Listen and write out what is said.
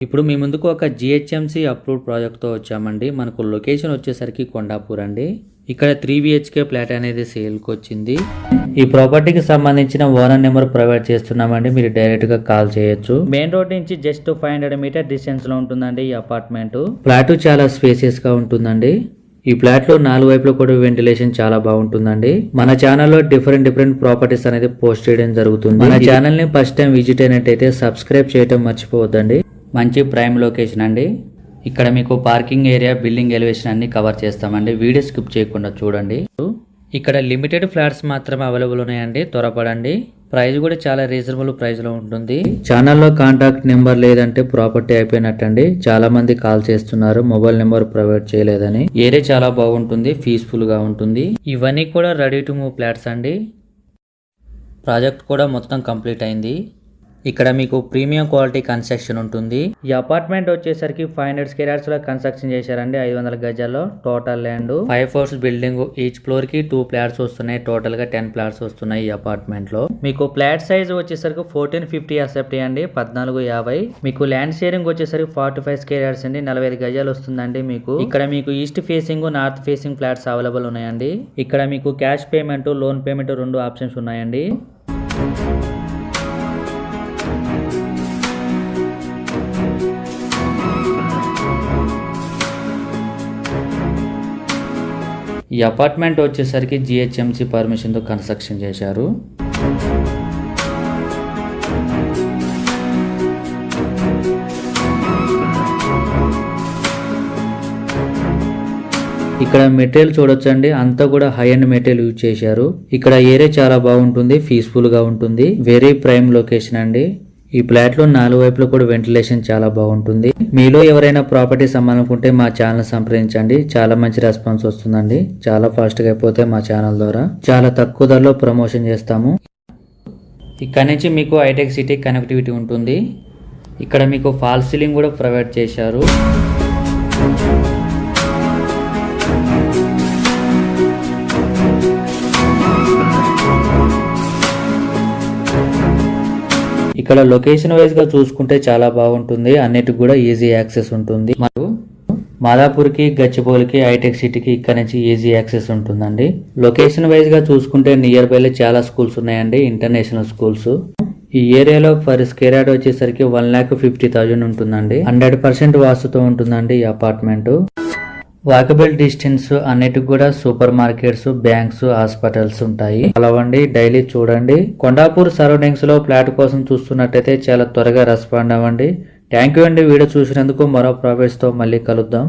ఇప్పుడు మీ ముందుకు ఒక జిహెచ్ఎంసి అప్రూవ్డ్ ప్రాజెక్ట్తో వచ్చామండి. మనకు లొకేషన్ వచ్చేసరికి కొండాపూర్ అండి. ఇక్కడ 3 BHK ఫ్లాట్ అనేది సేల్కి వచ్చింది. ఈ ప్రాపర్టీకి సంబంధించిన ఓనర్ నెంబర్ ప్రొవైడ్ చేస్తున్నామండి, మీరు డైరెక్ట్గా కాల్ చేయొచ్చు. మెయిన్ రోడ్ నుంచి జస్ట్ 500 మీటర్ డిస్టెన్స్లో ఉంటుందండి ఈ అపార్ట్మెంట్. ఫ్లాట్ చాలా స్పేసియస్గా ఉంటుందండి. ఈ ఫ్లాట్ లో 4 వైపులో కూడా వెంటిలేషన్ చాలా బాగుంటుందండి. మన ఛానల్లో డిఫరెంట్ ప్రాపర్టీస్ అనేది పోస్ట్ చేయడం జరుగుతుంది. మన ఛానల్ ని ఫస్ట్ టైం విజిట్ అయినట్టయితే సబ్స్క్రైబ్ చేయడం మర్చిపోవద్దండి. మంచి ప్రైమ్ లొకేషన్ అండి. ఇక్కడ మీకు పార్కింగ్ ఏరియా, బిల్డింగ్ ఎలివేషన్ అన్ని కవర్ చేస్తామండి. వీడియో స్కిప్ చేయకుండా చూడండి. ఇక్కడ లిమిటెడ్ ఫ్లాట్స్ మాత్రమే అవైలబుల్ ఉన్నాయండి, త్వరపడండి. ప్రైస్ కూడా చాలా రీజనబుల్ ప్రైస్ లో ఉంటుంది. ఛానల్లో కాంటాక్ట్ నెంబర్ లేదంటే ప్రాపర్టీ అయిపోయినట్టండి. చాలా మంది కాల్ చేస్తున్నారు మొబైల్ నెంబర్ ప్రొవైడ్ చేయలేదని. ఏరియా చాలా బాగుంటుంది, పీస్ఫుల్ గా ఉంటుంది. ఇవన్నీ కూడా రెడీ టు మూవ్ ఫ్లాట్స్ అండి. ప్రాజెక్ట్ కూడా మొత్తం కంప్లీట్ అయింది. ఇక్కడ మీకు ప్రీమియం క్వాలిటీ కన్స్ట్రక్షన్ ఉంటుంది. ఈ అపార్ట్మెంట్ వచ్చేసరికి 500 స్క్వేర్ యార్డ్స్ లో కన్స్ట్రక్షన్ చేశారండి. 500 గజాల్లో total land. 5 floors building. Each floor కి 2 ఫ్లాట్స్ వస్తున్నాయి. టోటల్ గా 10 ఫ్లాట్స్ వస్తున్నాయి ఈ అపార్ట్మెంట్ లో. మీకు ఫ్లాట్ సైజ్ వచ్చేసరికి 1450 అసెప్ట్ అండి, 1450. మీకు ల్యాండ్ షేరింగ్ వచ్చేసరికి 45 స్క్వేర్ యార్డ్స్ అండి, 45 గజాలు వస్తుందండి మీకు. ఇక్కడ మీకు east facing, north facing flats available ఉన్నాయండి. ఇక్కడ మీకు cash payment, loan payment 2 options ఉన్నాయండి. ఈ అపార్ట్మెంట్ వచ్చేసరికి జిహెచ్ఎంసి పర్మిషన్తో కన్స్ట్రక్షన్ చేశారు. ఇక్కడ మెటీరియల్ చూడొచ్చండి, అంతా కూడా హై అండ్ మెటీరియల్ యూజ్ చేశారు. ఇక్కడ ఏరియా చాలా బాగుంటుంది, పీస్ఫుల్ గా ఉంటుంది. వెరీ ప్రైమ్ లొకేషన్ అండి. ఈ ఫ్లాట్ లో 4 వైపులో కూడా వెంటిలేషన్ చాలా బాగుంటుంది. మీలో ఎవరైనా ప్రాపర్టీస్ అమ్మాలనుకుంటే మా ఛానల్ సంప్రదించండి. చాలా మంచి రెస్పాన్స్ వస్తుందండి. చాలా ఫాస్ట్ గా అయిపోతే మా ఛానల్ ద్వారా చాలా తక్కువ ధరలో ప్రమోషన్ చేస్తాము. ఇక్కడ నుంచి మీకు హైటెక్ సిటీ కనెక్టివిటీ ఉంటుంది. ఇక్కడ మీకు ఫాల్ సీలింగ్ కూడా ప్రొవైడ్ చేశారు. ఇక్కడ లొకేషన్ వైజ్ గా చూసుకుంటే చాలా బాగుంటుంది. అన్నిటికి కూడా ఈజీ యాక్సెస్ ఉంటుంది. మరియు మాదాపూర్ కి, గచ్చిబౌలికి, హైటెక్ సిటీకి ఇక్కడ నుంచి ఈజీ యాక్సెస్ ఉంటుందండి. లొకేషన్ వైజ్ గా చూసుకుంటే నియర్ బై చాలా స్కూల్స్ ఉన్నాయండి, ఇంటర్నేషనల్ స్కూల్స్. ఈ ఏరియాలో పర్ స్క్వేర్ యార్డ్ వచ్చేసరికి 1,50,000 ఉంటుందండి. 100% వాస్తుతో ఉంటుందండి ఈ అపార్ట్మెంట్. వాకబుల్ డిస్టెన్స్ అన్నిటికి కూడా సూపర్ మార్కెట్స్, బ్యాంక్స్, హాస్పిటల్స్ ఉంటాయి. కలవండి, డైలీ చూడండి. కొండాపూర్ సరౌండింగ్స్ లో ఫ్లాట్ కోసం చూస్తున్నట్టయితే చాలా త్వరగా రెస్పాండ్ అవ్వండి. థ్యాంక్ యూ అండి వీడియో చూసినందుకు. మరో ప్రాఫిట్స్ తో మళ్ళీ కలుద్దాం.